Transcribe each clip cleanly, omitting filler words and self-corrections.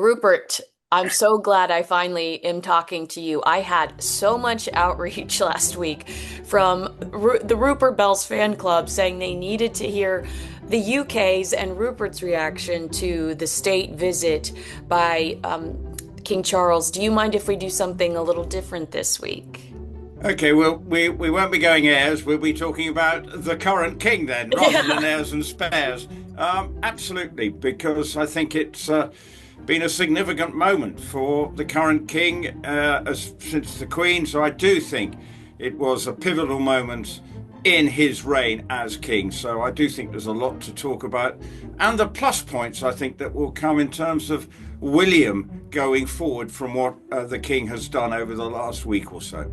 Rupert, I'm so glad I finally am talking to you. I had so much outreach last week from the Rupert Bells fan club saying they needed to hear the UK's and Rupert's reaction to the state visit by King Charles. Do you mind if we do something a little different this week? Okay, well, we won't be going heirs. We'll be talking about the current king then, rather Yeah. than heirs and spares. Absolutely, because I think it's been a significant moment for the current king since the Queen. So I do think it was a pivotal moment in his reign as king. So I do think there's a lot to talk about, and the plus points I think that will come in terms of William going forward from what the king has done over the last week or so.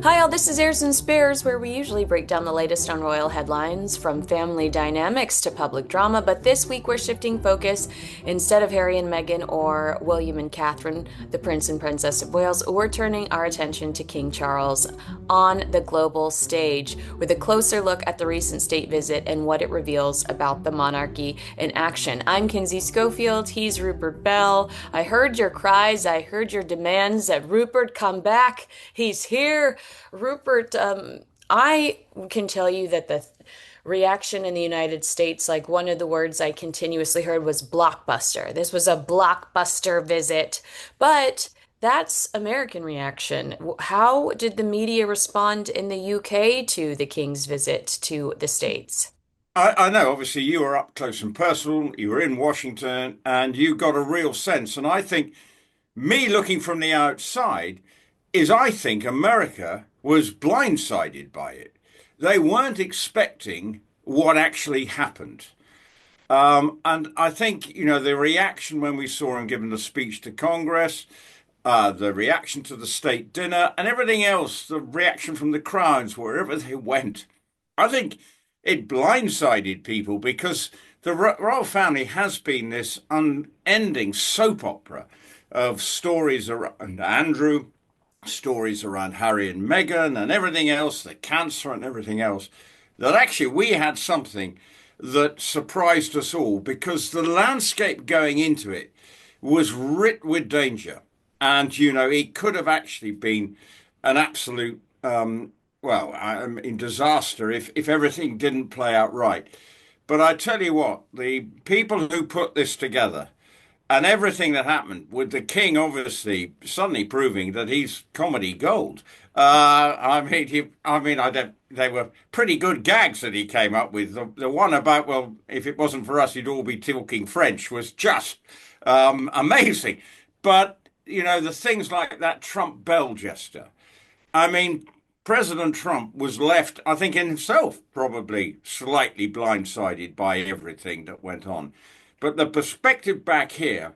Hi, all. This is Heirs and Spares, where we usually break down the latest on royal headlines, from family dynamics to public drama. But this week we're shifting focus. Instead of Harry and Meghan or William and Catherine, the Prince and Princess of Wales, we're turning our attention to King Charles on the global stage with a closer look at the recent state visit and what it reveals about the monarchy in action. I'm Kinsey Schofield. He's Rupert Bell. I heard your cries. I heard your demands that Rupert come back. He's here. Rupert, I can tell you that the reaction in the United States, like one of the words I continuously heard was blockbuster. This was a blockbuster visit, but that's American reaction. How did the media respond in the UK to the King's visit to the States? I know, obviously, you were up close and personal. You were in Washington and you got a real sense. And I think me looking from the outside is I think America was blindsided by it. They weren't expecting what actually happened. And I think, the reaction when we saw him giving the speech to Congress, the reaction to the state dinner, and everything else, the reaction from the crowds, wherever they went, I think it blindsided people because the royal family has been this unending soap opera of stories around Andrew, stories around Harry and Meghan, and everything else, the cancer and everything else, that actually we had something that surprised us all because the landscape going into it was writ with danger. And, it could have actually been an absolute, disaster if everything didn't play out right. But I tell you what, the people who put this together and everything that happened with the king obviously suddenly proving that he's comedy gold. I don't. They were pretty good gags that he came up with. The one about, well, if it wasn't for us, you'd all be talking French was just amazing. But the things like that Trump bell gesture. I mean, President Trump was left, I think, in himself probably slightly blindsided by everything that went on. But the perspective back here,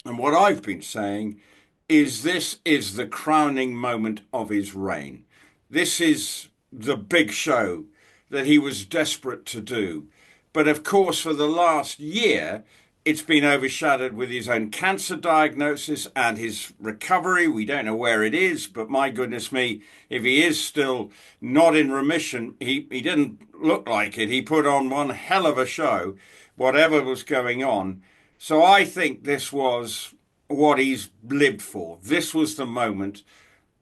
and what I've been saying, is this is the crowning moment of his reign. This is the big show that he was desperate to do. But of course, for the last year, it's been overshadowed with his own cancer diagnosis and his recovery. We don't know where it is, but my goodness me, if he is still not in remission, he didn't look like it. He put on one hell of a show, whatever was going on. So I think this was what he's lived for. This was the moment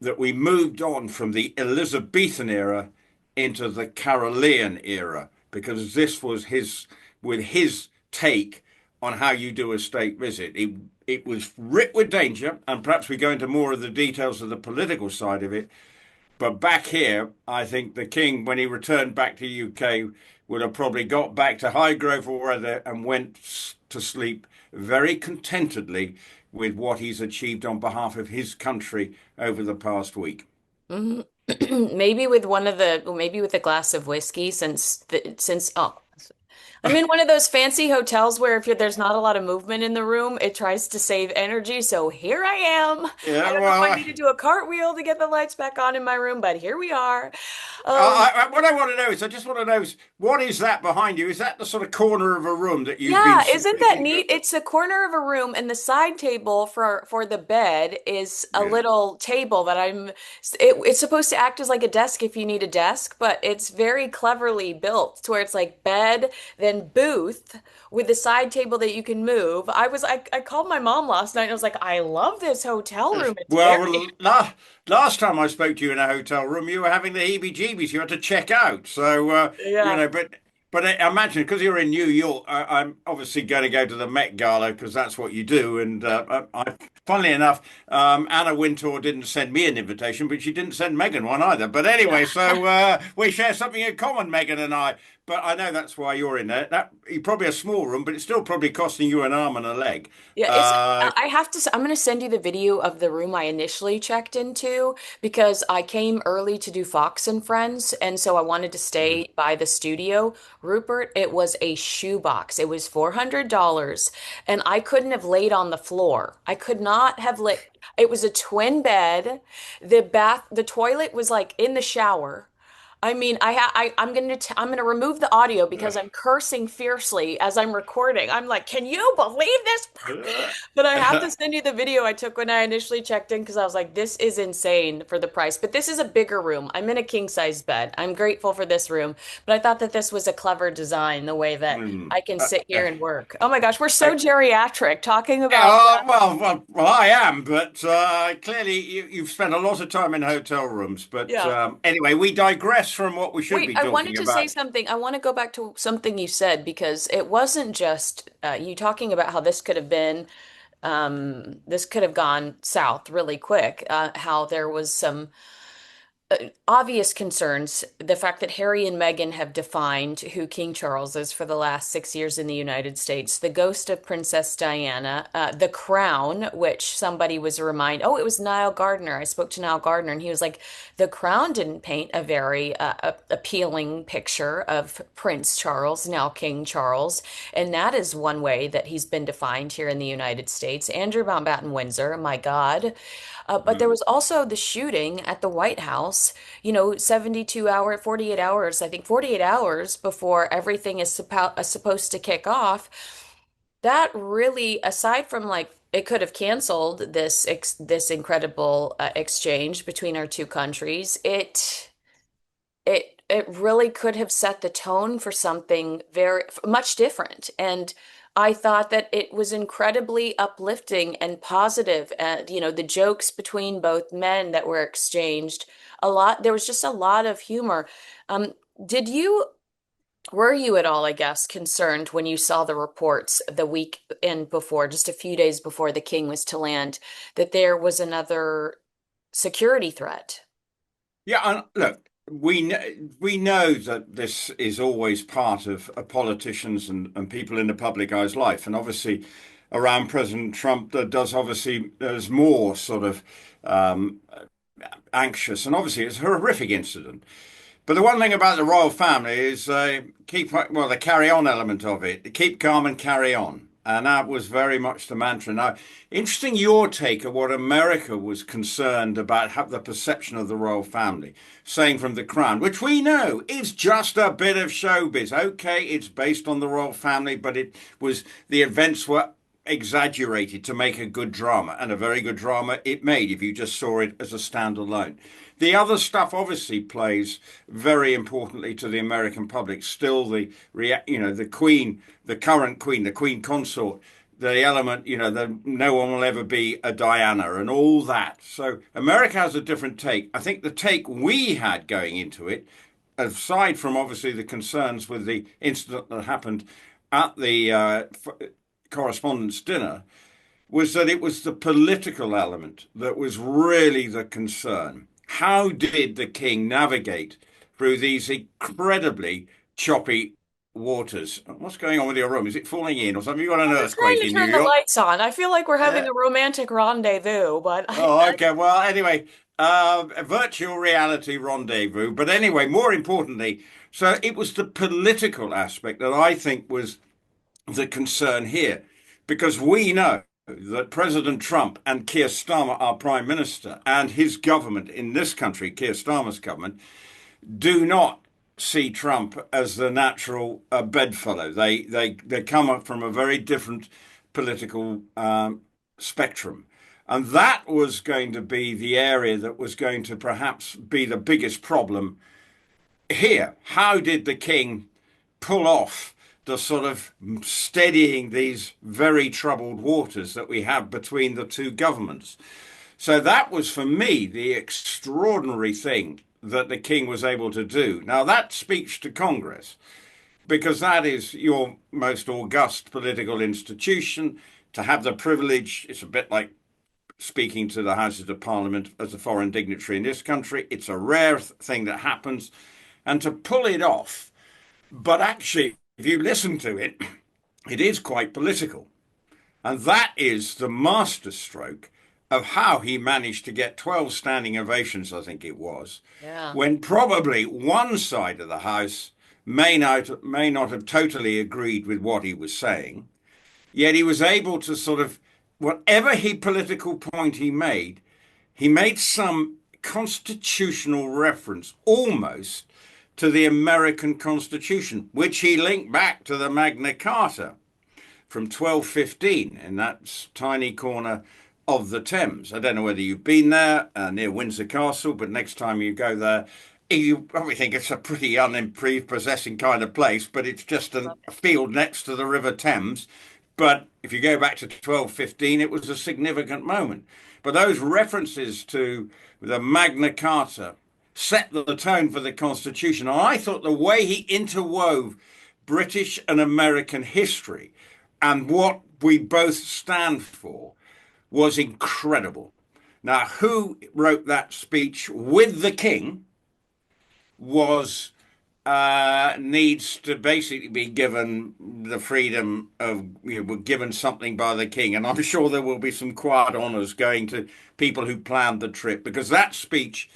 that we moved on from the Elizabethan era into the Carolean era, because this was his take on how you do a state visit. It was writ with danger, and perhaps we go into more of the details of the political side of it. But back here, I think the king, when he returned back to UK, would have probably got back to Highgrove or whether and went to sleep very contentedly with what he's achieved on behalf of his country over the past week. Mhm. Maybe with a glass of whiskey, since I'm in one of those fancy hotels where there's not a lot of movement in the room, it tries to save energy. So here I am. I Yeah, don't know if I well, need to do a cartwheel to get the lights back on in my room, but here we are. Um, what I want to know is, I just want to know is, what is that behind you? Is that the sort of corner of a room that you've been Yeah, isn't that secretly? neat? It's a corner of a room, and the side table for the bed is a Yeah. little table that it's supposed to act as like a desk if you need a desk, but it's very cleverly built to where it's like bed, then booth with a side table that you can move. I called my mom last night and I was like, I love this hotel room. It's very Well, last time I spoke to you in a hotel room, you were having the heebie-jeebies. You had to check out. So, yeah. but I imagine because you're in New York, I'm obviously going to go to the Met Gala because that's what you do. And funnily enough, Anna Wintour didn't send me an invitation, but she didn't send Meghan one either. But anyway, so we share something in common, Meghan and I. But I know that's why you're in there. You're probably a small room, but it's still probably costing you an arm and a leg. Yeah, Uh, I have to, I'm going to send you the video of the room I initially checked into because I came early to do Fox and Friends. And so I wanted to stay by the studio. Rupert, it was a shoebox. It was $400 and I couldn't have laid on the floor. I could not have it was a twin bed. The toilet was like in the shower. I mean, I'm gonna remove the audio because I'm cursing fiercely as I'm recording. I'm like, can you believe this? But I have to send you the video I took when I initially checked in because I was like, this is insane for the price. But this is a bigger room. I'm in a king size bed. I'm grateful for this room, but I thought that this was a clever design, the way that Mm. I can sit here and work. Oh my gosh, we're so geriatric talking about. I am, but clearly you've spent a lot of time in hotel rooms. But Yeah. anyway, we digress from what we should Wait, be I wanted talking to say about. something. I want to go back to something you said because it wasn't just you talking about how this could have gone south really quick. How there was some obvious concerns. The fact that Harry and Meghan have defined who King Charles is for the last 6 years in the United States, the ghost of Princess Diana, the crown, which somebody was reminded, oh, it was Niall Gardner. I spoke to Niall Gardner and he was like, the crown didn't paint a very appealing picture of Prince Charles, now King Charles. And that is one way that he's been defined here in the United States. Andrew Mountbatten Windsor, my God. But there Mm. was also the shooting at the White House, 48 hours, I think 48 hours before everything is supposed to kick off. That really, aside from like, it could have canceled this incredible exchange between our two countries. It really could have set the tone for something very much different. And I thought that it was incredibly uplifting and positive. And, the jokes between both men that were exchanged, there was just a lot of humor. Um, did you, were you at all, I guess, concerned when you saw the reports the weekend before, just a few days before the king was to land, that there was another security threat? Yeah, and look, we know that this is always part of a politicians and people in the public eye's life, and obviously around President Trump, there's more sort of um, anxious, and obviously it's a horrific incident. But the one thing about the royal family is the carry on element of it. Keep calm and carry on. And that was very much the mantra. Now, interesting your take of what America was concerned about, have the perception of the royal family, saying from the crown, which we know is just a bit of showbiz. Okay, it's based on the royal family, but the events were exaggerated to make a good drama, and a very good drama it made if you just saw it as a standalone. The other stuff obviously plays very importantly to the American public. Still, the Queen, the current Queen, the Queen consort, the element, that no one will ever be a Diana and all that. So America has a different take. I think the take we had going into it, aside from obviously the concerns with the incident that happened at the correspondence dinner, was that it was the political element that was really the concern. How did the king navigate through these incredibly choppy waters? What's going on with your room? Is it falling in or something? You got an I was trying earthquake to in New turn the York? lights on. I feel like we're having Yeah. a romantic rendezvous, but Oh, okay. Well, anyway, A virtual reality rendezvous. But anyway, more importantly, so it was the political aspect that I think was the concern here, because we know that President Trump and Keir Starmer, our Prime Minister, and his government in this country, Keir Starmer's government, do not see Trump as the natural bedfellow. They come up from a very different political spectrum. And that was going to be the area that was going to perhaps be the biggest problem here. How did the king pull off the sort of steadying these very troubled waters that we have between the two governments? So that was for me the extraordinary thing that the king was able to do. Now, that speaks to Congress, because that is your most august political institution. To have the privilege, it's a bit like speaking to the Houses of Parliament as a foreign dignitary in this country. It's a rare thing that happens. And to pull it off, but actually, if you listen to it, it is quite political. And that is the masterstroke of how he managed to get 12 standing ovations, I think it was, Yeah. when probably one side of the House may not have totally agreed with what he was saying, yet he was able to sort of, whatever political point he made some constitutional reference almost to the American Constitution, which he linked back to the Magna Carta from 1215 in that tiny corner of the Thames. I don't know whether you've been there near Windsor Castle, but next time you go there, you probably think it's a pretty unprepossessing kind of place, but it's just a field next to the River Thames. But if you go back to 1215, it was a significant moment. But those references to the Magna Carta set the tone for the Constitution. And I thought the way he interwove British and American history and what we both stand for was incredible. Now, who wrote that speech with the king was needs to basically be given the freedom of, given something by the king. And I'm sure there will be some quiet honours going to people who planned the trip, because that speech,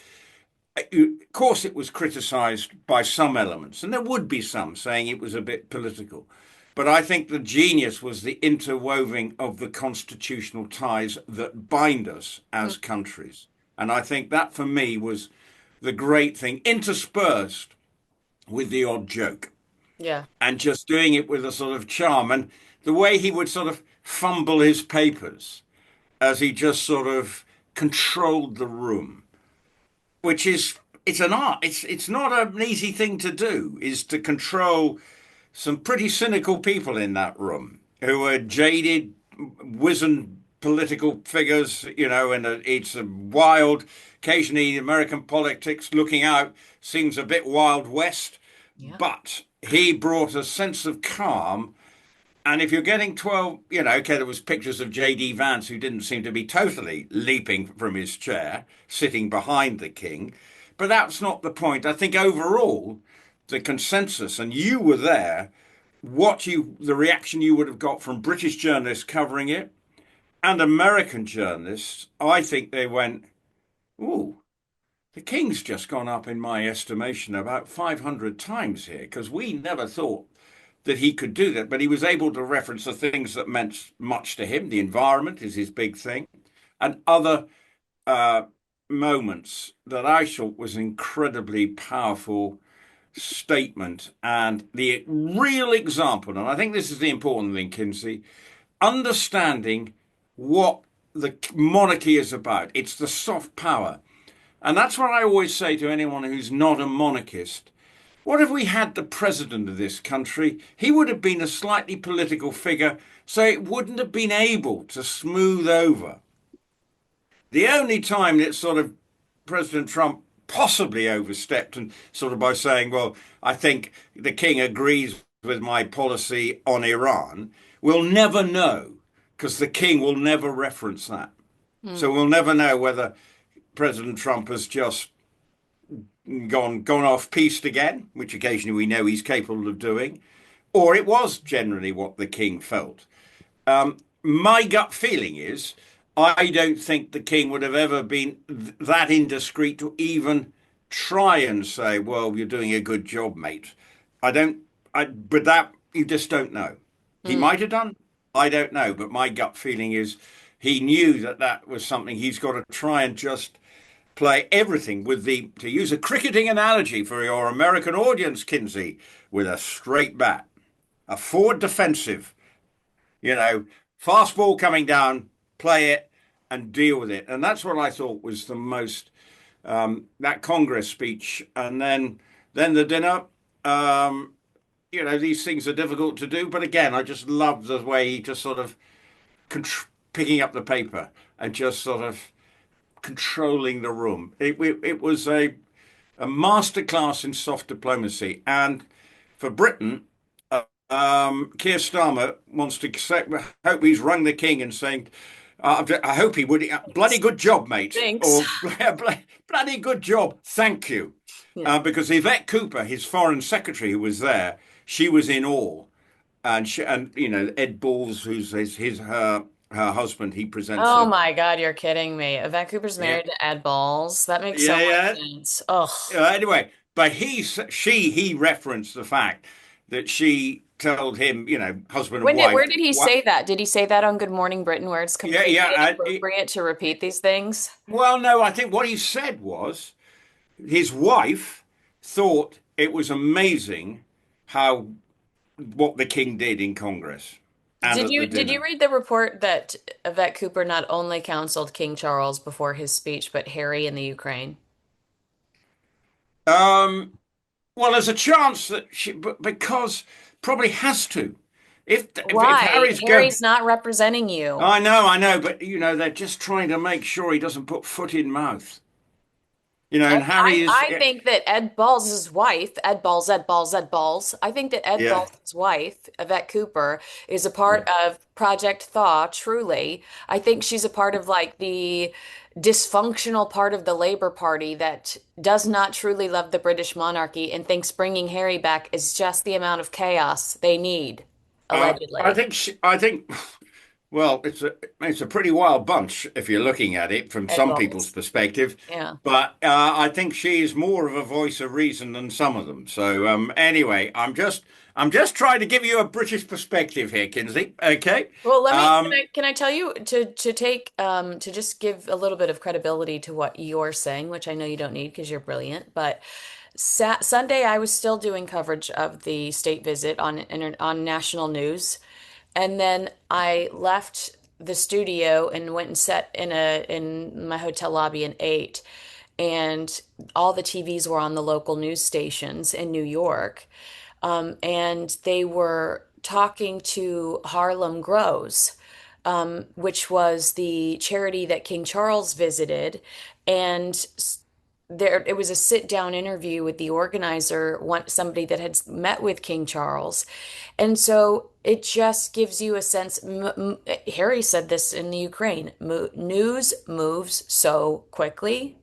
of course, it was criticised by some elements, and there would be some saying it was a bit political. But I think the genius was the interweaving of the constitutional ties that bind us as countries. And I think that for me was the great thing, interspersed with the odd joke. Yeah. And just doing it with a sort of charm. And the way he would sort of fumble his papers as he just sort of controlled the room, which is, it's an art. It's not an easy thing to do, is to control some pretty cynical people in that room who are jaded, wizened political figures, and it's a wild, occasionally American politics looking out seems a bit Wild West, Yeah. but he brought a sense of calm. And if you're getting 12, okay, there was pictures of J.D. Vance, who didn't seem to be totally leaping from his chair, sitting behind the king. But that's not the point. I think overall, the consensus, and you were there, the reaction you would have got from British journalists covering it and American journalists, I think they went, ooh, the king's just gone up in my estimation about 500 times here, because we never thought that he could do that. But he was able to reference the things that meant much to him. The environment is his big thing, and other moments that I thought was incredibly powerful statement. And the real example, and I think this is the important thing, Kinsey, understanding what the monarchy is about. It's the soft power. And that's what I always say to anyone who's not a monarchist. What if we had the president of this country? He would have been a slightly political figure, so it wouldn't have been able to smooth over. The only time that sort of President Trump possibly overstepped, and sort of by saying, well, I think the king agrees with my policy on Iran, we'll never know, because the king will never reference that. So we'll never know whether President Trump has just gone off piste again, which occasionally we know he's capable of doing, or it was generally what the king felt. My gut feeling is, I don't think the king would have ever been that indiscreet to even try and say, "Well, you're doing a good job, mate." I don't. But that you just don't know. He Mm. might have done. I don't know. But my gut feeling is he knew that that was something he's got to try and just play everything with the, to use a cricketing analogy for your American audience, Kinsey, with a straight bat, a forward defensive, you know, fast ball coming down, play it and deal with it. And that's what I thought was the most, that Congress speech. And then the dinner, um, these things are difficult to do. But again, I just love the way he just sort of picking up the paper and just sort of controlling the room. It was a masterclass in soft diplomacy. And for Britain, Keir Starmer wants to say, hope he's rung the king and saying, I hope he would. Bloody Thanks. good job, mate. Thanks. Or bloody good job. Thank you. Yeah. Because Yvette Cooper, his foreign secretary who was there, she was in awe. And Ed Balls, who's her husband, he presents Oh a, my God, you're kidding me. Yvette Cooper's yeah, married to Ed Balls. That makes so yeah, much yeah. sense. Oh. Anyway, but he referenced the fact that she told him, husband and Where wife, did he what? say that? Did he say that on Good Morning Britain where it's Yeah, completely yeah. inappropriate to repeat these things? Well, no, I think what he said was his wife thought it was amazing how what the king did in Congress and Did at the you dinner. read the report that Yvette Cooper not only counseled King Charles before his speech, but Harry in the Ukraine? Um, well, there's a chance that because probably has to. If Why? Harry's go, Harry's not representing you. I know, but they're just trying to make sure he doesn't put foot in mouth. And I, Harry is, I think that Ed Balls, Ed Balls. I think that Ed yeah. Balls' wife, Yvette Cooper, is a Yeah. part of Project Thaw, truly. I think she's a part of like the dysfunctional part of the Labour Party that does not truly love the British monarchy and thinks bringing Harry back is just the amount of chaos they need, I allegedly. think I think well, it's a pretty wild bunch if you're looking at it from Ed some people's Balls. perspective, Yeah. but I think she is more of a voice of reason than some of them. So anyway, I'm just trying to give you a British perspective here, Kinsey. Okay. Well, Um, can I tell you to take to just give a little bit of credibility to what you're saying, which I know you don't need because you're brilliant, but Sunday I was still doing coverage of the state visit on national news, and then I left the studio and went and sat in my hotel lobby and ate, and all the TVs were on the local news stations in New York, and they were talking to Harlem Grows, which was the charity that King Charles visited, and there it was a sit down interview with the organizer, somebody that had met with King Charles, and so it just gives you a sense. Harry said this in the Ukraine. News moves so quickly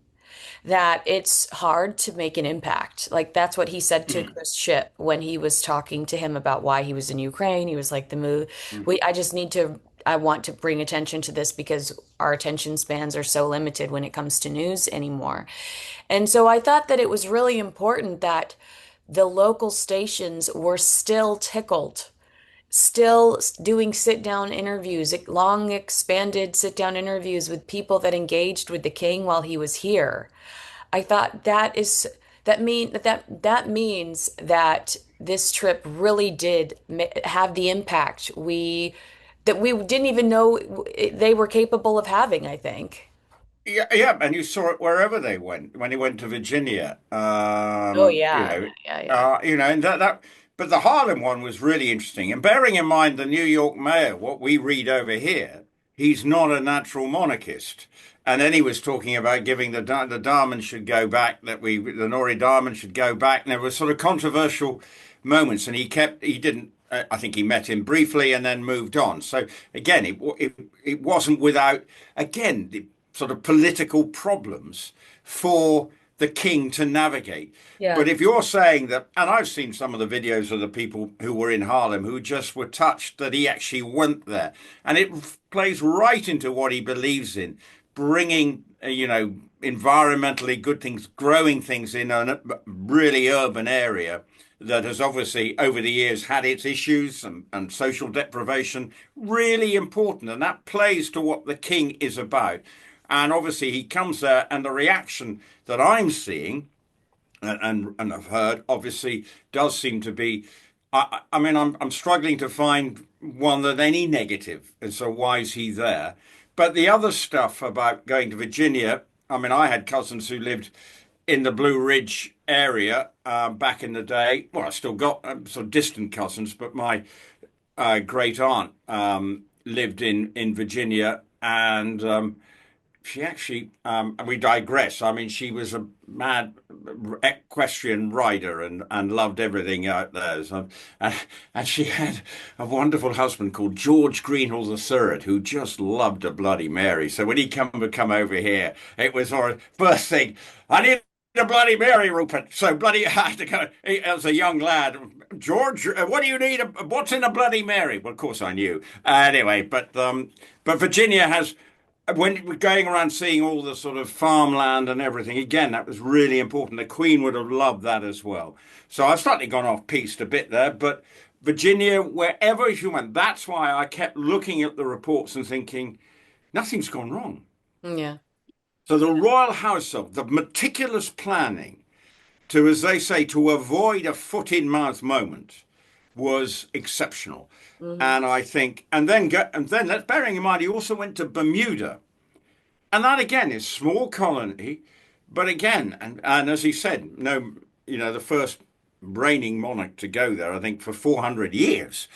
that it's hard to make an impact. Like that's what he said to Chris Ship when he was talking to him about why he was in Ukraine. He was like, the move, I want to bring attention to this because our attention spans are so limited when it comes to news anymore. And so I thought that it was really important that the local stations were still tickled, still doing sit down interviews, long expanded sit down interviews with people that engaged with the king while he was here. I thought that means that this trip really did have the impact we didn't even know they were capable of having, I think. yeah, yeah, and you saw it wherever they went. When he went to Virginia, Oh yeah, yeah, yeah. and that. But the Harlem one was really interesting. And bearing in mind the New York mayor, what we read over here, he's not a natural monarchist. And then he was talking about giving the diamond should go back, the Nori diamond should go back. And there were sort of controversial moments, and he didn't. I think he met him briefly and then moved on. So again, it wasn't without again the sort of political problems for the king to navigate. Yeah. But if you're saying that, and I've seen some of the videos of the people who were in Harlem who just were touched that he actually went there, and it plays right into what he believes in, bringing, environmentally good things, growing things in a really urban area that has obviously over the years had its issues and social deprivation, really important. And that plays to what the king is about. And obviously he comes there, and the reaction that I'm seeing and I've heard obviously does seem to be. I mean, I'm struggling to find one that any negative. And so why is he there? But the other stuff about going to Virginia, I mean, I had cousins who lived in the Blue Ridge area back in the day. Well, I still got sort of distant cousins, but my great aunt lived in Virginia, and she actually, and we digress. I mean, she was a mad equestrian rider and loved everything out there. So, and she had a wonderful husband called George Greenhill III, who just loved a Bloody Mary. So when he come over here, it was our first thing. I need a Bloody Mary, Rupert. So bloody, I had to go as a young lad. George, what do you need? What's in a Bloody Mary? Well, of course I knew. Anyway, but Virginia has when we're going around seeing all the sort of farmland and everything, again, that was really important. The Queen would have loved that as well. So I've slightly gone off piste a bit there, but Virginia, wherever she went, that's why I kept looking at the reports and thinking, nothing's gone wrong. Yeah. So the royal household, the meticulous planning to, as they say, to avoid a foot in mouth moment was exceptional. Hmm. And I think, and then let's bearing in mind, he also went to Bermuda, and that again is small colony, but again, and as he said, no, the first reigning monarch to go there, I think, for 400 years,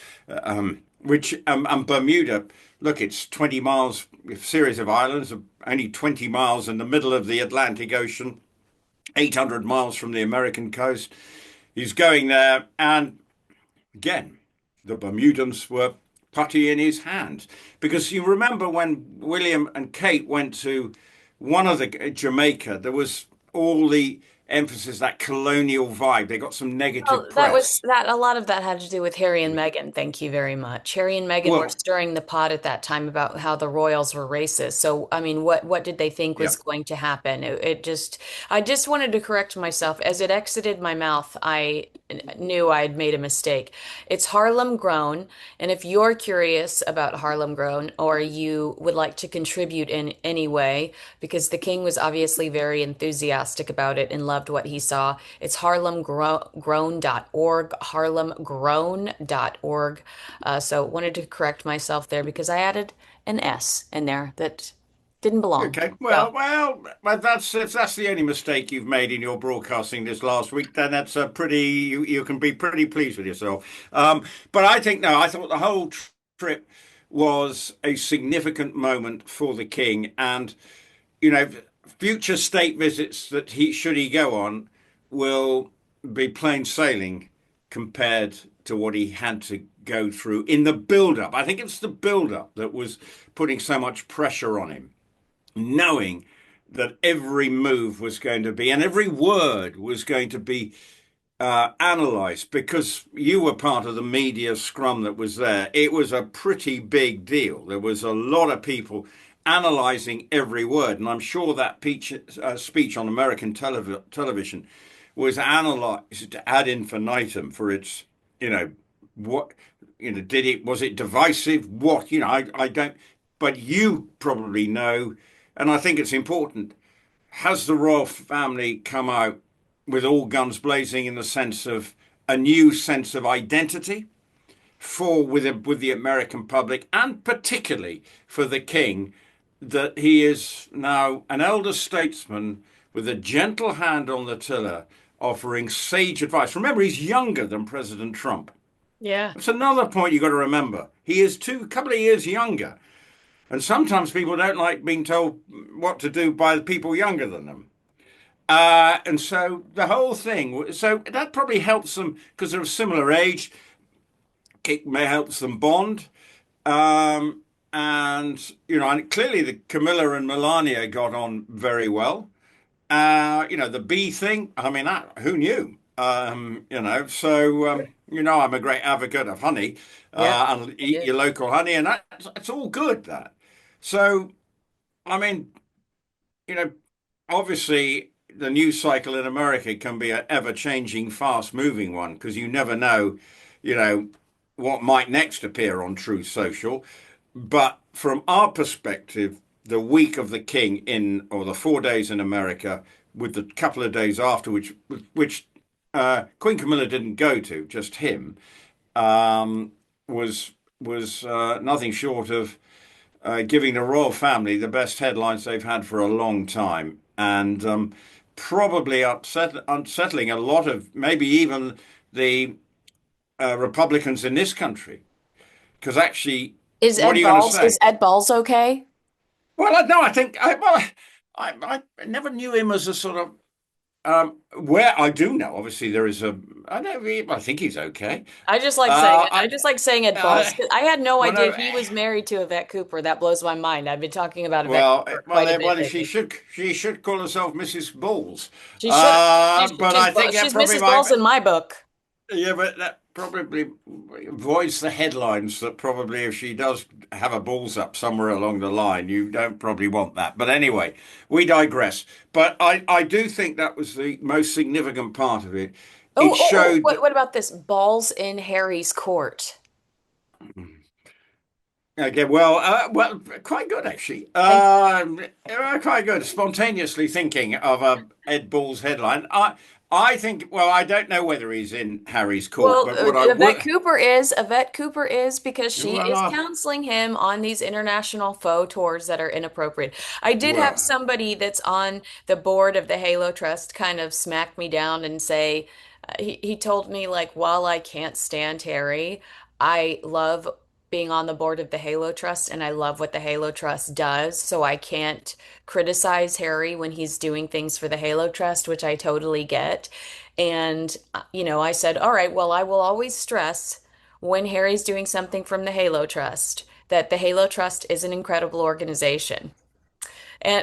which and Bermuda, look, it's 20 miles, a series of islands, only 20 miles in the middle of the Atlantic Ocean, 800 miles from the American coast. He's going there, and again, the Bermudans were putty in his hands. Because you remember when William and Kate went to one of the Jamaica, there was all the emphasis, that colonial vibe. They got some negative Well, that was press. that a lot of that had to do with Harry and Meghan. Thank you very much. Harry and Meghan were Well, stirring the pot at that time about how the royals were racist. So, I mean, what did they think yeah. was going to happen? I just wanted to correct myself. As it exited my mouth, I knew I had made a mistake. It's Harlem Grown, and if you're curious about Harlem Grown or you would like to contribute in any way, because the king was obviously very enthusiastic about it and loved what he saw, it's harlemgrown.org, harlemgrown.org. So wanted to correct myself there because I added an S in there that didn't belong. Okay. So, But that's if that's the only mistake you've made in your broadcasting this last week, then that's a pretty you can be pretty pleased with yourself. But I think no, I thought the whole trip was a significant moment for the king, and you know, future state visits that he should he go on will be plain sailing compared to what he had to go through in the build-up. I think it's the build-up that was putting so much pressure on him, knowing that every move was going to be and every word was going to be analysed because you were part of the media scrum that was there. It was a pretty big deal. There was a lot of people analysing every word, and I'm sure that speech on American television was analysed ad infinitum for its, what, did it was it divisive? What, I don't, but you probably know, and I think it's important. Has the royal family come out with all guns blazing in the sense of a new sense of identity for with the American public and particularly for the king, that he is now an elder statesman with a gentle hand on the tiller, offering sage advice. Remember, he's younger than President Trump. yeah. That's another point you've got to remember. He is a couple of years younger. And sometimes people don't like being told what to do by the people younger than them. And so the whole thing, so that probably helps them because they're of similar age. It may help them bond. Um, and, and clearly the Camilla and Melania got on very well. The bee thing, I mean, who knew? I'm a great advocate of honey, Yeah, and I eat do. your local honey, and it's all good, that. So, I mean, you know, obviously the news cycle in America can be an ever-changing, fast-moving one because you never know, you know, what might next appear on Truth Social. But from our perspective, the week of the King or the 4 days in America, with the couple of days after, which Queen Camilla didn't go to, just him, um, was nothing short of giving the royal family the best headlines they've had for a long time, and probably unsettling a lot of maybe even the Republicans in this country. Because actually, what are you going to Is say? Ed Balls okay? Well, no, I never knew him as a sort of where I do know. Obviously, there is a. I know. I think he's okay. I just like saying Uh, it. I I, just like saying Ed Balls. I, 'Cause I had no well, idea no. he was married to Yvette Cooper. That blows my mind. I've been talking about Yvette Well, Cooper quite a bit she lately. should call herself Mrs. Balls. She should. But I think that She's probably Mrs. Balls in my book. yeah, but that probably avoids the headlines that probably if she does have a balls up somewhere along the line, you don't probably want that. But anyway, we digress. But I do think that was the most significant part of it. It showed that. What about this? Balls in Harry's court. Okay, quite good actually. Thank Quite good. Spontaneously thinking of a Ed Balls headline. I think. Well, I don't know whether he's in Harry's court, Well, but what I would. Yvette Cooper is because she Well, is counseling him on these international faux tours that are inappropriate. I did have well, somebody that's on the board of the Halo Trust kind of smack me down and say, he told me like, while I can't stand Harry, I love being on the board of the Halo Trust and I love what the Halo Trust does, so I can't criticize Harry when he's doing things for the Halo Trust, which I totally get. And, I said, all right, well, I will always stress when Harry's doing something from the Halo Trust that the Halo Trust is an incredible organization.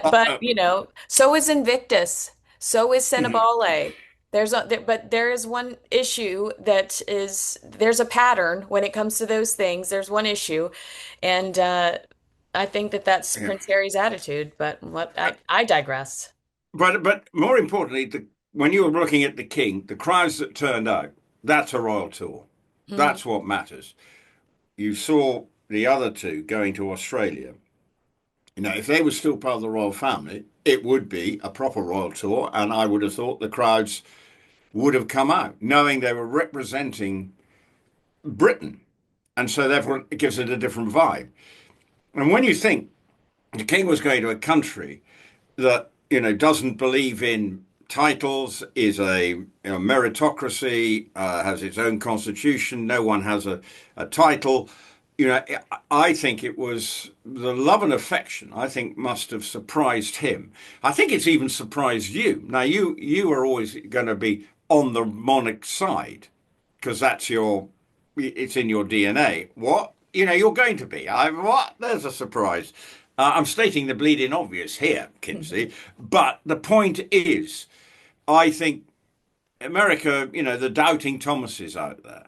uh, But, uh, so is Invictus, so is Cenobale. But there is one issue there's a pattern when it comes to those things. There's one issue, and I think that that's yeah. Prince Harry's attitude. But I digress. But more importantly, when you were looking at the king, the crowds that turned out, that's a royal tour. Mhm. That's what matters. You saw the other two going to Australia. If they were still part of the royal family, it would be a proper royal tour, and I would have thought the crowds would have come out, knowing they were representing Britain, and so therefore it gives it a different vibe. And when you think the king was going to a country that doesn't believe in titles, is a meritocracy, has its own constitution. No one has a title. I think it was the love and affection. I think must have surprised him. I think it's even surprised you. Now you are always going to be on the monarch side because it's in your DNA. What? You're going to be. What? There's a surprise. I'm stating the bleeding obvious here, Kinsey. But the point is, I think America, the doubting Thomases out there,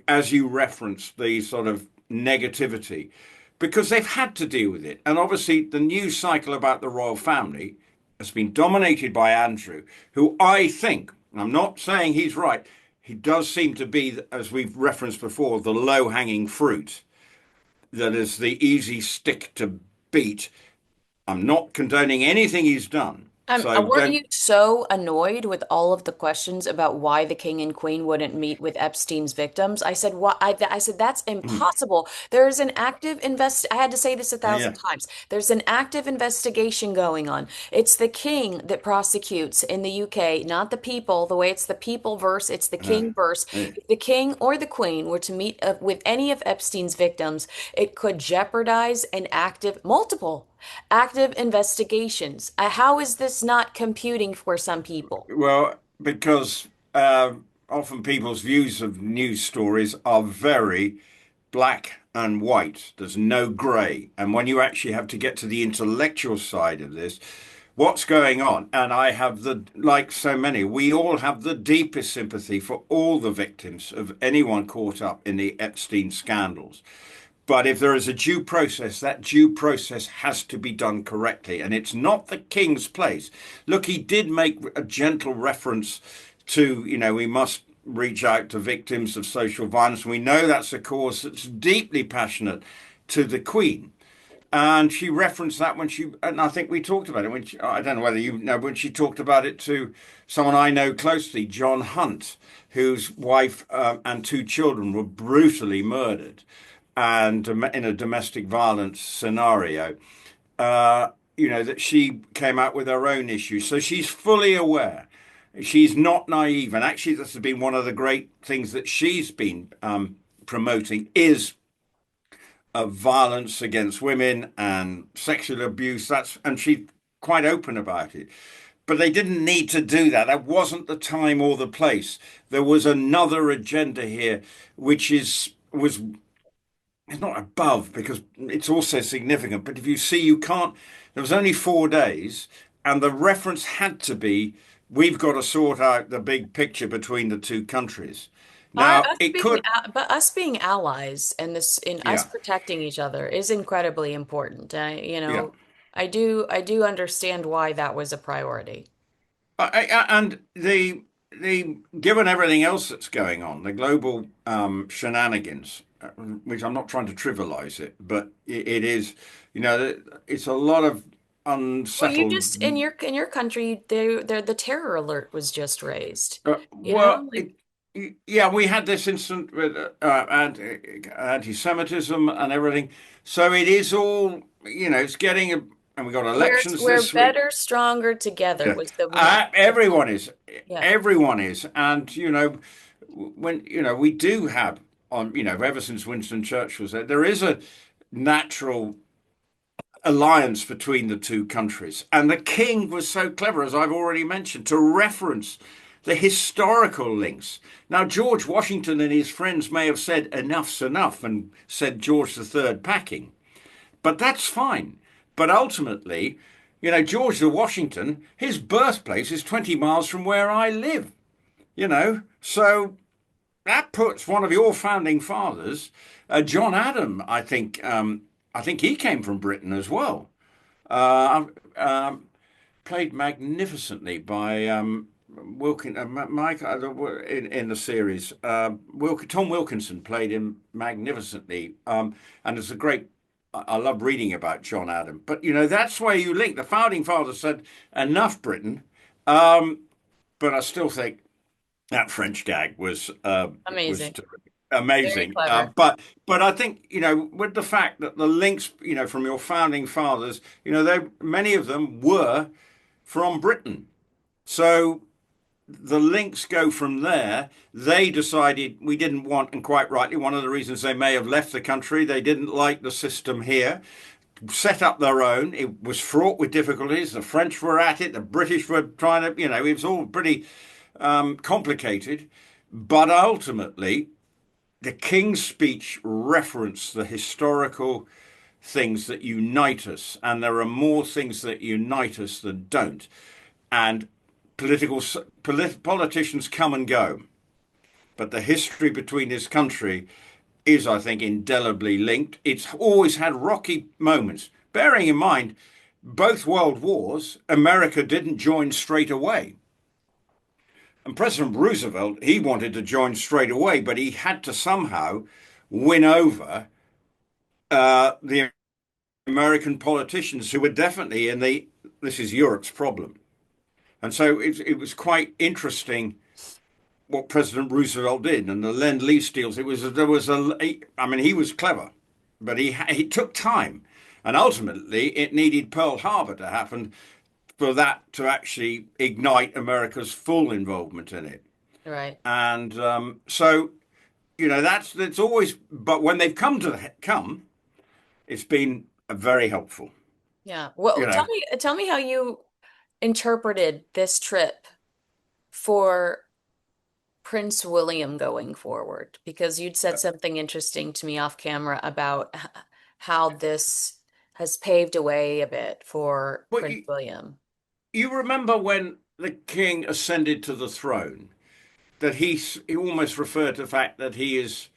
as you referenced, the sort of negativity, because they've had to deal with it. And obviously, the news cycle about the royal family has been dominated by Andrew, who I think, I'm not saying he's right, he does seem to be, as we've referenced before, the low hanging fruit that is the easy stick to beat. I'm not condoning anything he's done. So Weren't don't. you so annoyed with all of the questions about why the king and queen wouldn't meet with Epstein's victims? I said, "What?" I said, "That's impossible. There is an active I had to say this a thousand Yeah. times. There's an active investigation going on. It's the king that prosecutes in the UK, not the people. The way it's the people verse, it's the Uh, king verse. uh, If the king or the queen were to meet with any of Epstein's victims, it could jeopardize an multiple active investigations. How is this not computing for some people? well, because often people's views of news stories are very black and white. There's no grey. And when you actually have to get to the intellectual side of this, what's going on. And I have like so many, we all have the deepest sympathy for all the victims of anyone caught up in the Epstein scandals. But if there is a due process, that due process has to be done correctly. And it's not the king's place. Look, he did make a gentle reference to, we must reach out to victims of social violence. We know that's a cause that's deeply passionate to the Queen. And she referenced that and I think we talked about it I don't know whether you know, when she talked about it to someone I know closely, John Hunt, whose wife and two children were brutally murdered and in a domestic violence scenario, that she came out with her own issues. So she's fully aware. She's not naive. And actually, this has been one of the great things that she's been promoting is violence against women and sexual abuse. And she's quite open about it. But they didn't need to do that. That wasn't the time or the place. There was another agenda here, which was it's not above because it's also significant. But if you see, you can't. There was only 4 days, and the reference had to be, we've got to sort out the big picture between the two countries. Now, Us it being, could, but us being allies and this in us yeah, protecting each other is incredibly important. yeah. I do understand why that was a priority. And the given everything else that's going on, the global shenanigans, which I'm not trying to trivialize it, but it is, it's a lot of Well, you unsettled. just in your country, the terror alert was just raised. Well, Like yeah, we had this incident with anti-Semitism and everything. So it is all, it's getting and we got elections we're this week. better, stronger together Yeah, was the everyone is, yeah. everyone is, and when we do have on, ever since Winston Churchill was there is a natural alliance between the two countries. And the king was so clever, as I've already mentioned, to reference the historical links. Now, George Washington and his friends may have said enough's enough and said George III packing, but that's fine. But ultimately, George the Washington, his birthplace is 20 miles from where I live, so that puts one of your founding fathers, John Adam, I think he came from Britain as well. Uh, um, Played magnificently by Mike in the series. Tom Wilkinson played him magnificently, and it's a great. I love reading about John Adam, but that's where you link. The founding fathers said enough Britain, um, but I still think that French gag was Amazing. Very amazing. clever. But I think with the fact that the links from your founding fathers, they many of them were from Britain. So the links go from there. They decided we didn't want, and quite rightly, one of the reasons they may have left the country, they didn't like the system here, set up their own. It was fraught with difficulties. The French were at it. The British were trying to, it was all pretty complicated. But ultimately, the King's speech referenced the historical things that unite us, and there are more things that unite us than don't. And politicians come and go, but the history between this country is, I think, indelibly linked. It's always had rocky moments. Bearing in mind, both world wars, America didn't join straight away. And President Roosevelt, he wanted to join straight away, but he had to somehow win over the American politicians who were definitely in this is Europe's problem. And so it was quite interesting what President Roosevelt did and the Lend-Lease deals. I mean, he was clever, but he took time. And ultimately, it needed Pearl Harbor to happen for that to actually ignite America's full involvement in it. Right. And so, that's always. But when they've come, it's been very helpful. Yeah. You Well, tell know, me tell me how you interpreted this trip for Prince William going forward, because you'd said something interesting to me off camera about how this has paved a way a bit for but Prince William. you remember when the king ascended to the throne, that he almost referred to the fact that he is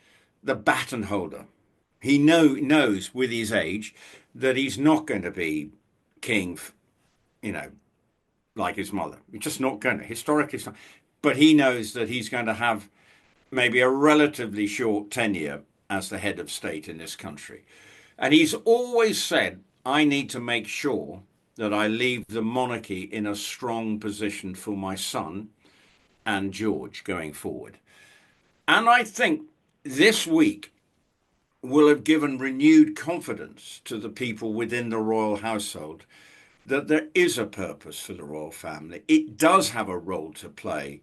the baton holder. He knows with his age that he's not going to be king, you know, like his mother. He's just not going to. Historically, it's not. But he knows that he's going to have maybe a relatively short tenure as the head of state in this country. And he's always said, I need to make sure that I leave the monarchy in a strong position for my son and George going forward. And I think this week will have given renewed confidence to the people within the royal household that there is a purpose for the royal family. It does have a role to play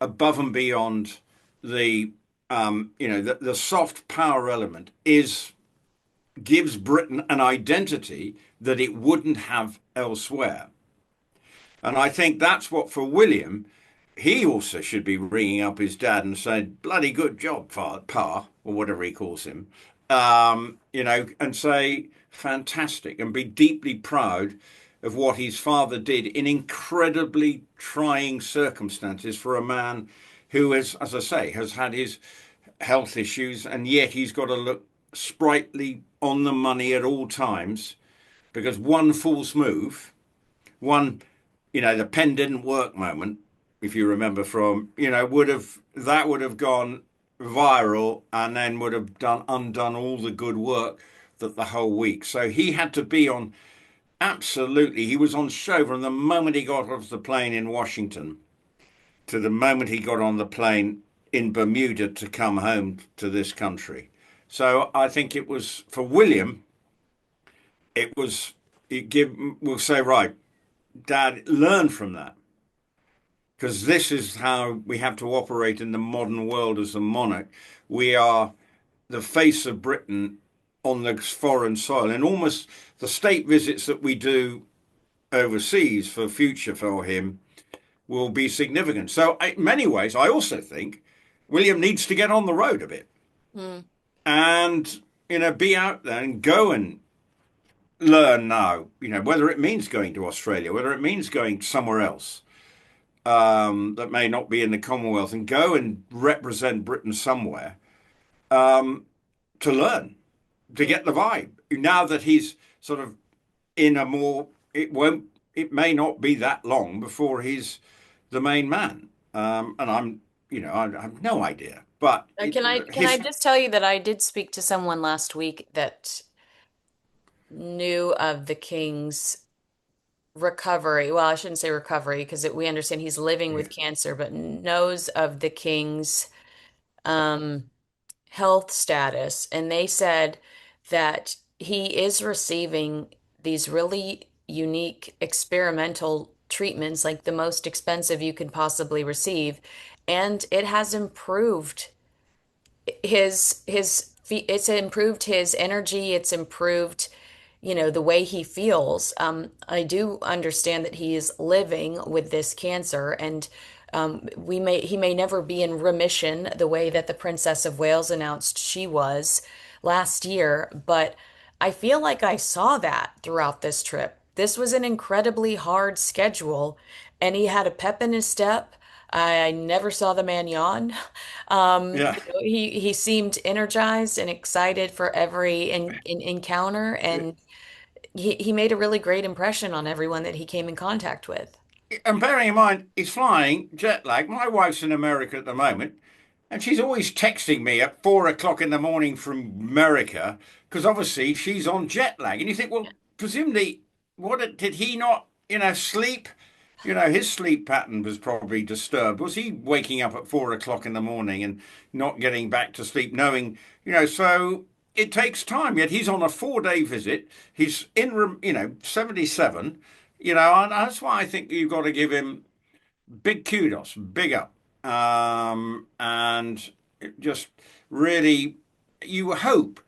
above and beyond the the soft power element is gives Britain an identity that it wouldn't have elsewhere. And I think that's what for William, he also should be ringing up his dad and saying, bloody good job, Pa, or whatever he calls him, and say, fantastic, and be deeply proud of what his father did in incredibly trying circumstances for a man who is, as I say, has had his health issues, and yet he's got to look sprightly on the money at all times because one false move, one, the pen didn't work moment, if you remember from, would have gone viral and then would have undone all the good work that the whole week. So he had to be on. Absolutely. He was on show from the moment he got off the plane in Washington to the moment he got on the plane in Bermuda to come home to this country. So I think it was for William, we'll say, right, Dad, learn from that. Because this is how we have to operate in the modern world as a monarch. We are the face of Britain on the foreign soil, and almost the state visits that we do overseas for future for him will be significant. So, in many ways, I also think William needs to get on the road a bit and be out there and go and learn now. Whether it means going to Australia, whether it means going somewhere else that may not be in the Commonwealth, and go and represent Britain somewhere to learn, to get the vibe. Now that he's sort of in a more, it may not be that long before he's the main man. And I have no idea. But Can I just tell you that I did speak to someone last week that knew of the king's recovery. Well, I shouldn't say recovery because we understand he's living with cancer, but knows of the king's um, health status. And they said that he is receiving these really unique experimental treatments, like the most expensive you could possibly receive. And it has improved it's improved his energy, it's improved, the way he feels. I do understand that he is living with this cancer, and he may never be in remission the way that the Princess of Wales announced she was last year, but I feel like I saw that throughout this trip. This was an incredibly hard schedule, and he had a pep in his step. I never saw the man yawn. yeah. He seemed energized and excited for every encounter, and he made a really great impression on everyone that he came in contact with. And bearing in mind, he's flying jet lag. My wife's in America at the moment, and she's always texting me at 4 o'clock in the morning from America because obviously she's on jet lag. And you think, well, presumably, did he not, sleep? His sleep pattern was probably disturbed. Was he waking up at 4 o'clock in the morning and not getting back to sleep, knowing, so it takes time. Yet he's on a 4-day visit. He's in, 77, and that's why I think you've got to give him big kudos, big up. And just really, you hope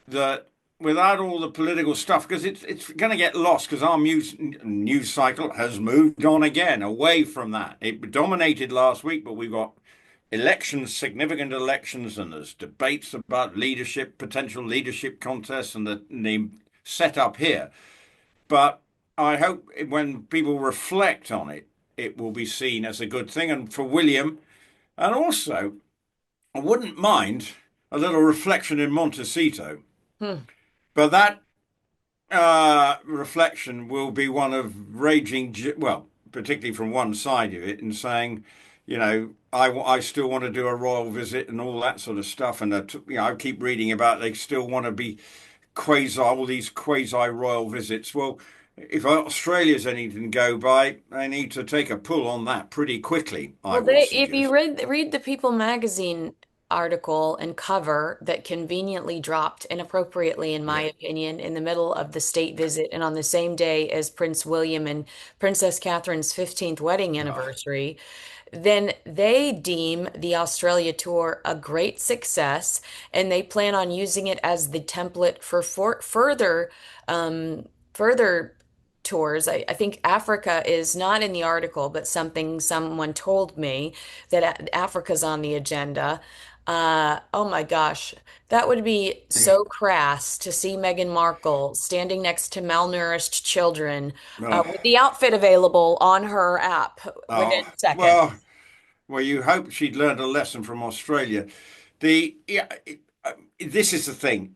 that without all the political stuff, because it's going to get lost, because our news cycle has moved on again away from that. It dominated last week, but we've got elections, significant elections, and there's debates about leadership, potential leadership contests, and the setup here. But I hope when people reflect on it, it will be seen as a good thing. And for William, and also, I wouldn't mind a little reflection in Montecito, Hmm. but that reflection will be one of raging, well, particularly from one side of it, and saying, I still want to do a royal visit and all that sort of stuff. And I keep reading about they still want to be all these quasi royal visits. Well, if Australia's anything to go by, they need to take a pull on that pretty quickly, I Well, would if you suggest. read the People magazine article and cover that conveniently dropped inappropriately, in my Yeah. opinion, in the middle of the state visit and on the same day as Prince William and Princess Catherine's 15th wedding Oh, anniversary, then they deem the Australia tour a great success and they plan on using it as the template for um, further tours. I think Africa is not in the article, but someone told me that Africa's on the agenda. Oh my gosh, that would be yeah. so crass to see Meghan Markle standing next to malnourished children Oh, with the outfit available on her app within oh, seconds. well, you hope she'd learned a lesson from Australia. The yeah, this is the thing.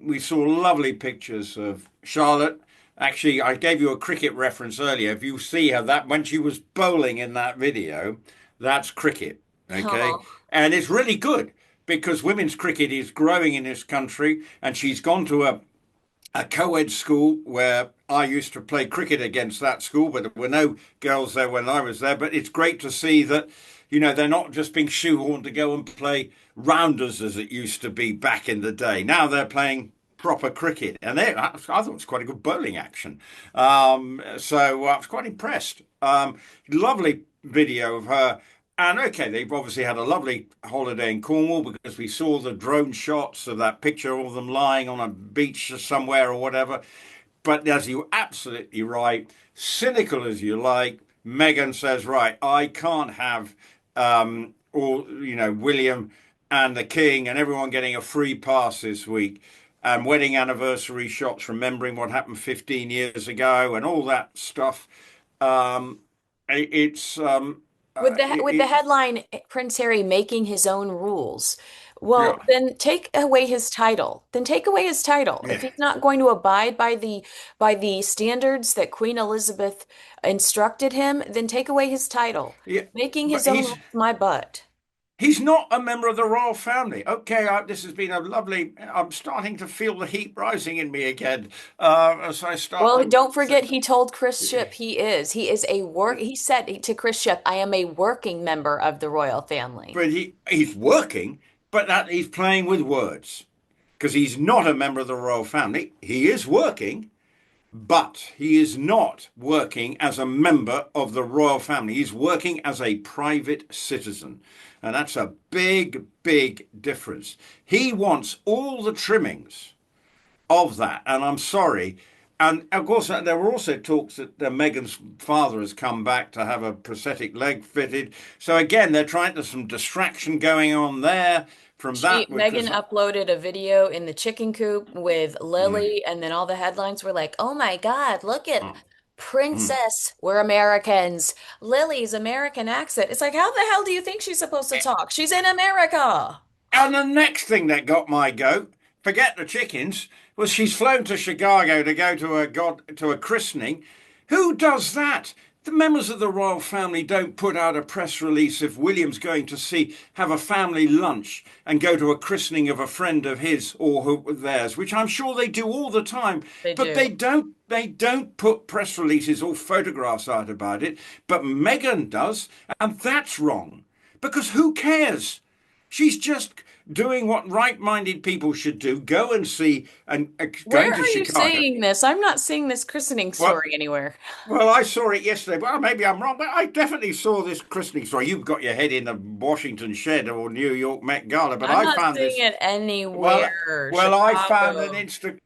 We saw lovely pictures of Charlotte. Actually, I gave you a cricket reference earlier. If you see her that when she was bowling in that video, that's cricket. Okay, Oh, and it's really good because women's cricket is growing in this country, and she's gone to a co-ed school where I used to play cricket against that school, but there were no girls there when I was there. But it's great to see that, they're not just being shoehorned to go and play rounders as it used to be back in the day. Now they're playing proper cricket, and I thought it was quite a good bowling action. So I was quite impressed. Lovely video of her. And okay, they've obviously had a lovely holiday in Cornwall because we saw the drone shots of that picture of them lying on a beach somewhere or whatever. But as you're absolutely right, cynical as you like, Meghan says, right, I can't have William and the King and everyone getting a free pass this week. And wedding anniversary shots, remembering what happened 15 years ago and all that stuff. Um, it's with the headline Prince Harry making his own rules. yeah, Well, then take away his title. Then take away his title. If yeah, he's not going to abide by the standards that Queen Elizabeth instructed him, then take away his title. yeah. Making But his own rules, my butt. he's not a member of the royal family. Okay, this has been a lovely. I'm starting to feel the heat rising in me again as I start Well, to don't forget think. he told Chris Ship he is. He is a work. He said to Chris Ship, "I am a working member of the royal family." But he's working, but that he's playing with words because he's not a member of the royal family. He is working, but he is not working as a member of the royal family. He's working as a private citizen. And that's a big, big difference. He wants all the trimmings of that. And I'm sorry. And of course, there were also talks that Meghan's father has come back to have a prosthetic leg fitted. So again, they're trying to some distraction going on there from that, which Megan was uploaded a video in the chicken coop with mm, Lily, and then all the headlines were like, "Oh my God, look at mm, mm. Princess. We're Americans. Lily's American accent." It's like, how the hell do you think she's supposed to talk? She's in America. And the next thing that got my goat, forget the chickens, was she's flown to Chicago to go to a christening. Who does that? The members of the royal family don't put out a press release if William's going to have a family lunch and go to a christening of a friend of his or theirs, which I'm sure they do all the time. They But do. they don't put press releases or photographs out about it. But Meghan does, and that's wrong. Because who cares? She's just doing what right-minded people should do. Go and see and Where going to are you Chicago. seeing this? I'm not seeing this christening Well, story anywhere. well, I saw it yesterday. Well, maybe I'm wrong, but I definitely saw this christening story. You've got your head in the Washington shed or New York Met Gala, but I'm I not found seeing this. it Well, anywhere. I found an Chicago.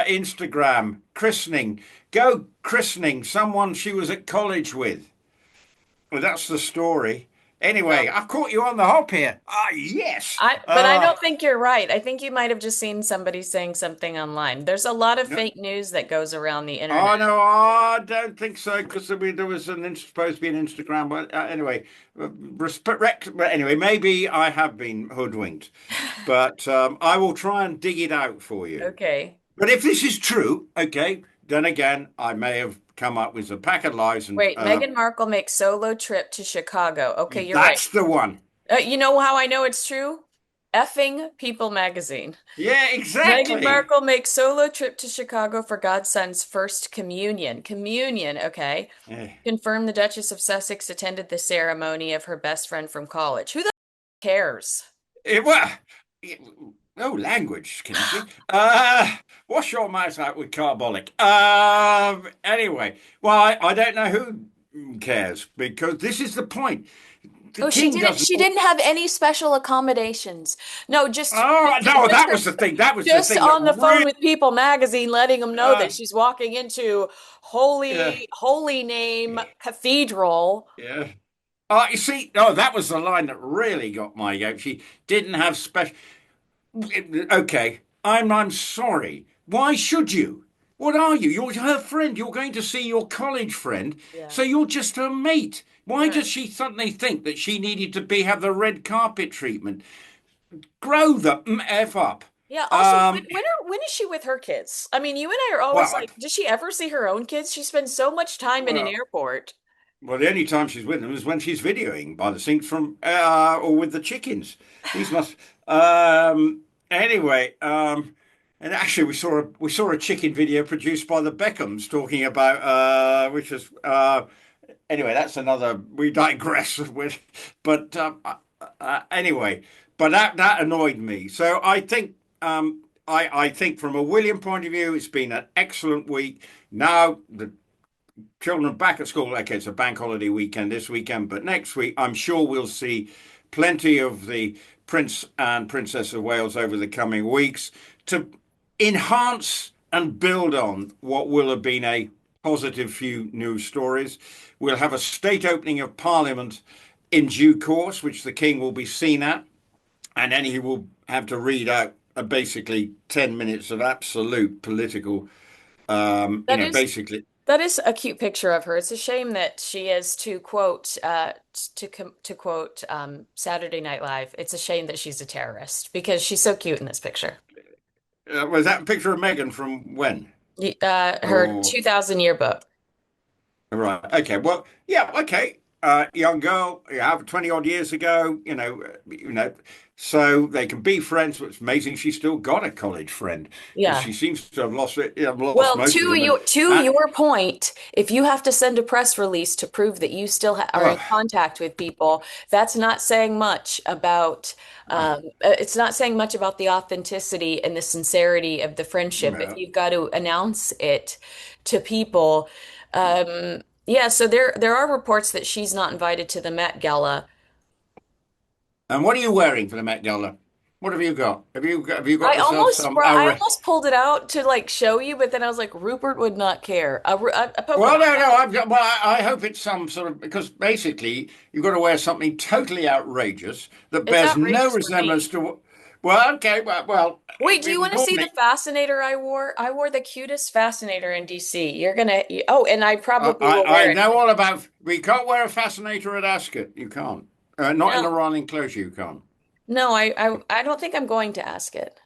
Instagram christening. Go christening someone she was at college with. Well, that's the story. Anyway, I've caught you on the hop here. Ah, yes. But I don't think you're right. I think you might have just seen somebody saying something online. There's a lot of No, fake news that goes around the internet. oh no, I don't think so because there was supposed to be an Instagram. But anyway, respect. But anyway, maybe I have been hoodwinked, but I will try and dig it out for you. Okay. But if this is true, okay, then again, I may have come up with a pack of lies, and Wait, Meghan Markle makes solo trip to Chicago. Okay, you're right. that's the one. You know how I know it's true? Effing People magazine. Yeah, Meghan exactly. Markle makes solo trip to Chicago for godson's first communion. Communion, okay. Yeah. Confirmed the Duchess of Sussex attended the ceremony of her best friend from college. Who the cares? Well, no language, Kinsey. Wash your mouth out with carbolic. Anyway, well, I don't know who cares because this is the point. The Oh, she king didn't. doesn't. She didn't have any special accommodations. No, Oh just no, just that her, was the thing. That was the just thing that on the phone really. with People magazine, letting them know Uh, that she's walking into yeah, holy name cathedral. yeah. You see, that was the line that really got my goat. She didn't have special. Okay, I'm sorry. Why should you? What are you? You're her friend. You're going to see your college friend, Yeah. so you're just her mate. Why Right. does she suddenly think that she needed to be have the red carpet treatment? Grow the f up. Yeah. Also, Um, when is she with her kids? I mean, you and I are always well, like, does she ever see her own kids? She spends so much time in an well, airport. well, the only time she's with them is when she's videoing by the sink from or with the chickens. These must. Anyway, and actually, we saw a chicken video produced by the Beckhams talking about which is anyway. That's another. We digress with, but anyway, but that annoyed me. So I think I think from a William point of view, it's been an excellent week. Now the children are back at school. Okay, it's a bank holiday weekend this weekend, but next week I'm sure we'll see plenty of the Prince and Princess of Wales over the coming weeks to enhance and build on what will have been a positive few news stories. We'll have a state opening of Parliament in due course, which the King will be seen at, and then he will have to read out basically 10 minutes of absolute political, That is basically. that is a cute picture of her. It's a shame that she is to quote Saturday Night Live. It's a shame that she's a terrorist because she's so cute in this picture. Was that a picture of Meghan from when? Her Oh, 2000 yearbook. right. Okay. Well, yeah. Okay. Young girl, you have 20 odd years ago, so they can be friends. But it's amazing she's still got a college friend because Yeah. she seems to have lost it, lost Well, most of them. to And your point, if you have to send a press release to prove that you still ha are in oh, contact with people, that's not saying much about it's not saying much about the authenticity and the sincerity of the friendship if no. you've got to announce it to people. Yeah, so there are reports that she's not invited to the Met Gala. And what are you wearing for the Met Gala? What have you got? Have you got yourself some? I almost pulled it out to like show you, but then I was like, Rupert would not care. A polka Well, dot. no, no. I've got. Well, I hope it's some sort of because basically you've got to wear something totally outrageous that It's bears no outrageous for resemblance me. to. Well, okay. Well. Wait, do you want to see the Normally, fascinator I wore? I wore the cutest fascinator in DC. Oh, and I probably will I wear it. know all about. We can't wear a fascinator at Ascot. You can't. Not in the No, royal enclosure. You can't. no, I don't think I'm going to ask it.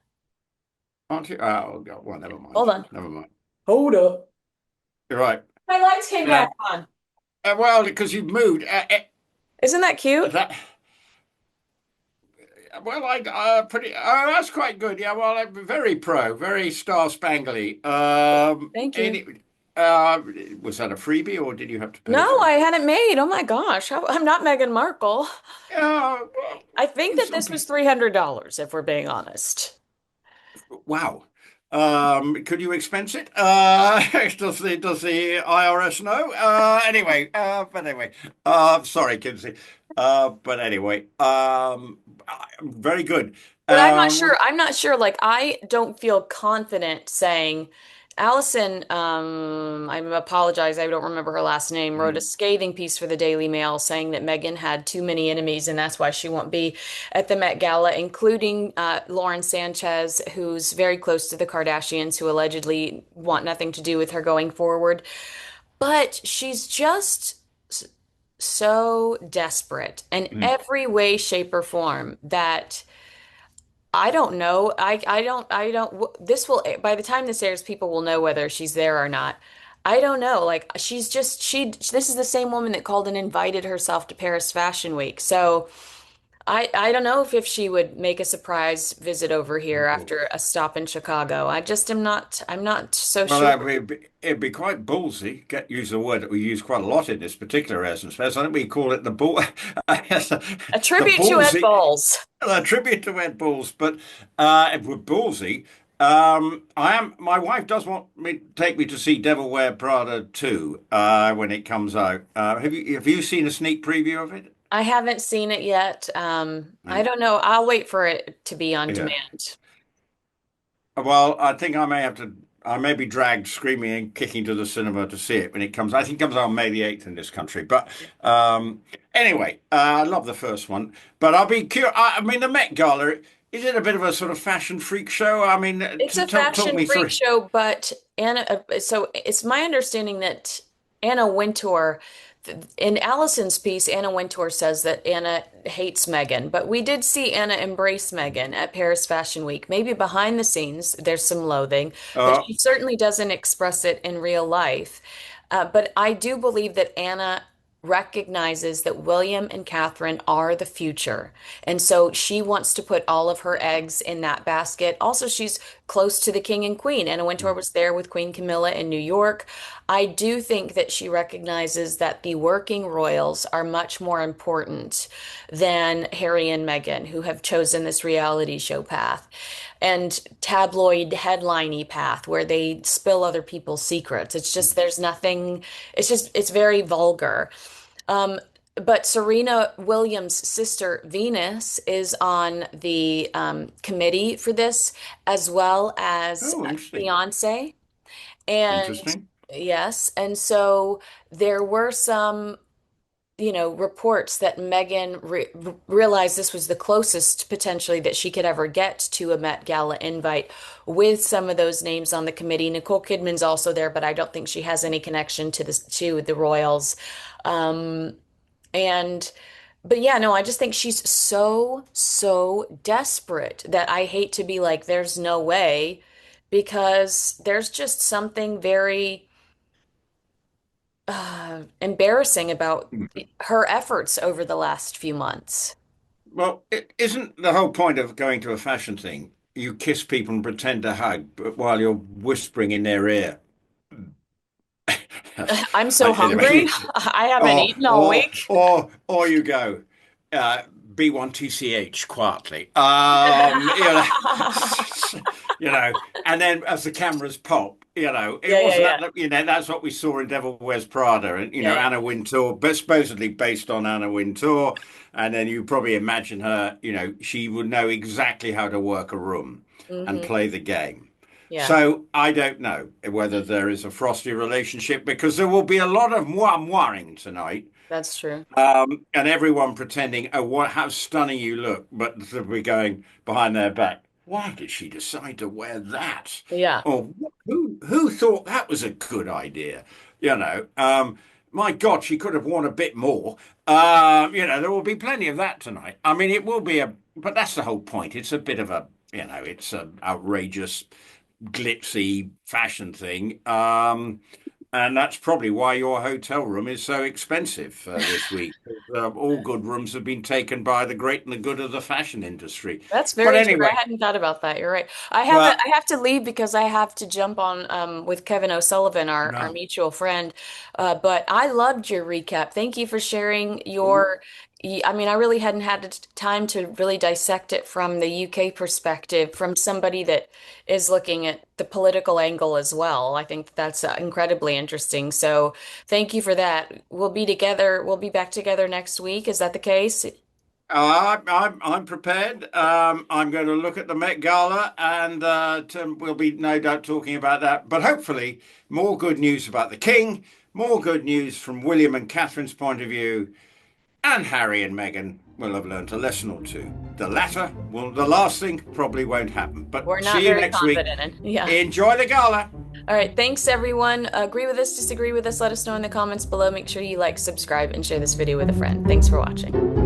Aren't you? Oh God. Well, never mind. Hold on. Never mind. Hold up. You're right. My lights came Yeah. back on. Well, because you've moved. Isn't that cute? That. Well, I pretty. That's quite good. Yeah. Well, I'm very pro, very star spangly. Thank you. Any, was that a freebie or did you have to pay No, for it? I had it made. Oh my gosh. I'm not Meghan Markle. Well, I think that some this was people. $300, if we're being honest. Wow. Could you expense it? Does the IRS know? But anyway. Sorry, Kinsey. But anyway. Very good. But Um, I'm not sure. Like, I don't feel confident saying, Allison, I apologize, I don't remember her last name, wrote a Mm. scathing piece for the Daily Mail saying that Meghan had too many enemies and that's why she won't be at the Met Gala, including Lauren Sanchez, who's very close to the Kardashians, who allegedly want nothing to do with her going forward. But she's just so desperate in Mm. every way, shape, or form that I don't know. This will, by the time this airs, people will know whether she's there or not. I don't know. Like this is the same woman that called and invited herself to Paris Fashion Week. So I don't know if she would make a surprise visit over here after a stop in Chicago. I'm not so Well, sure. it'd be quite ballsy. Use a word that we use quite a lot in this particular essence. I think we call it the ball, A the tribute to Ed ballsy, Balls. a tribute to Ed Balls. But with ballsy, I am. My wife does want me take me to see Devil Wear Prada 2 when it comes out. Have you seen a sneak preview of it? I haven't seen it yet. I And don't know. I'll wait for it to be on yeah. demand. Well, I think I may have to. I may be dragged screaming and kicking to the cinema to see it when it comes. I think it comes out on May the 8th in this country. But anyway, I love the first one. But I'll be curious. I mean, the Met Gala, is it a bit of a sort of fashion freak show? I mean, It's a talk fashion me freak through. show, but so it's my understanding that Anna Wintour, in Allison's piece, Anna Wintour says that Anna hates Meghan, but we did see Anna embrace Meghan at Paris Fashion Week. Maybe behind the scenes, there's some loathing, but Uh, she certainly doesn't express it in real life. But I do believe that Anna recognizes that William and Catherine are the future. And so she wants to put all of her eggs in that basket. Also, she's close to the king and queen. Anna Wintour was there with Queen Camilla in New York. I do think that she recognizes that the working royals are much more important than Harry and Meghan, who have chosen this reality show path and tabloid headliney path where they spill other people's secrets. It's just, there's nothing, it's very vulgar. Um, but Serena Williams' sister Venus is on the committee for this, as well as oh, interesting. Beyonce. And Interesting. yes, and so there were some, reports that Meghan realized this was the closest potentially that she could ever get to a Met Gala invite with some of those names on the committee. Nicole Kidman's also there, but I don't think she has any connection to the royals. Um, and but yeah, no, I just think she's so desperate that I hate to be like, there's no way, because there's just something very embarrassing about her efforts over the last few months. Well, isn't the whole point of going to a fashion thing? You kiss people and pretend to hug, but while you're whispering in their ear. I'm so hungry. Anyway, I haven't eaten all week. or you go B1TCH quietly. You know, and then as the cameras pop, it Yeah, yeah, wasn't yeah. that, that's what we saw in Devil Wears Prada, and Yeah, yeah. Anna Wintour, but supposedly based on Anna Wintour, and then you probably imagine her, she would know exactly how to work a room and Hmm. play the game. Yeah, So I don't know whether there is a frosty relationship because there will be a lot of moi tonight, that's true. and everyone pretending, oh, how stunning you look, but they'll be going behind their back. Why did she decide to wear that? Yeah. Or who thought that was a good idea? You know, my God, she could have worn a bit more. There will be plenty of that tonight. I mean, it will be but that's the whole point. It's a bit of it's an outrageous glitzy fashion thing. And that's probably why your hotel room is so expensive this week. All good rooms have been taken by the great and the good of the fashion industry. That's But very true. I anyway, hadn't thought about that. You're right. well, I have to leave because I have to jump on with Kevin O'Sullivan, our no. mutual friend. But I loved your recap. Thank you for sharing Ooh, I mean, I really hadn't had the time to really dissect it from the UK perspective, from somebody that is looking at the political angle as well. I think that's incredibly interesting. So thank you for that. We'll be together. We'll be back together next week. Is that the case? I'm prepared. I'm going to look at the Met Gala, and we'll be no doubt talking about that. But hopefully, more good news about the King, more good news from William and Catherine's point of view, and Harry and Meghan will have learned a lesson or two. The latter, well, the last thing probably won't happen. But We're not see you very next week. confident in. Yeah. Enjoy the gala. All right. Thanks, everyone. Agree with us, disagree with us. Let us know in the comments below. Make sure you like, subscribe, and share this video with a friend. Thanks for watching.